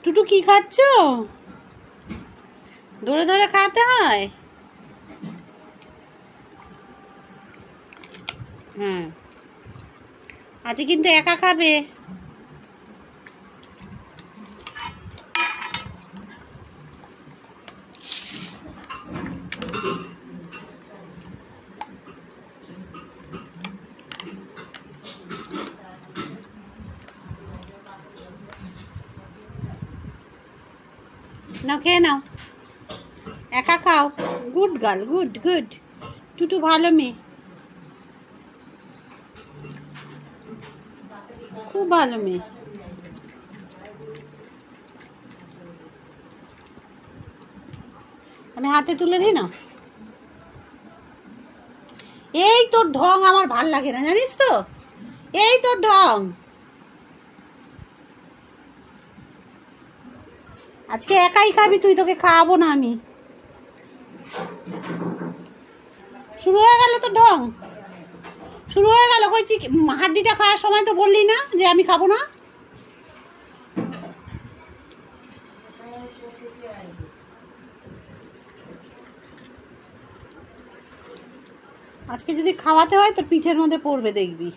টুটু কি খাচ্ছ? ধরে ধরে খাওয়াতে হয়। হ্যাঁ, আজকে কিন্তু একা খাবে। নাও খেয়ে নাও, একা খাও। Good girl, good good. Tutu ভালো মেয়ে, খুব ভালো মেয়ে। আমি হাতে তুলে দিই না। এই তোর ঢং আমার ভাল লাগে না, জানিস তো। এই তোর ঢং। আজকে একাই খাবি তুই, তোকে খাওয়াবো না আমি। শুরু হয়ে গেল তো ঢং, শুরু হয়ে গেল। কইছি হাড্ডিটা খাওয়ার সময় তো বললি না যে আমি খাবো না। আজকে যদি খাওয়াতে হয় তোর পিঠের মধ্যে পড়বে, দেখবি।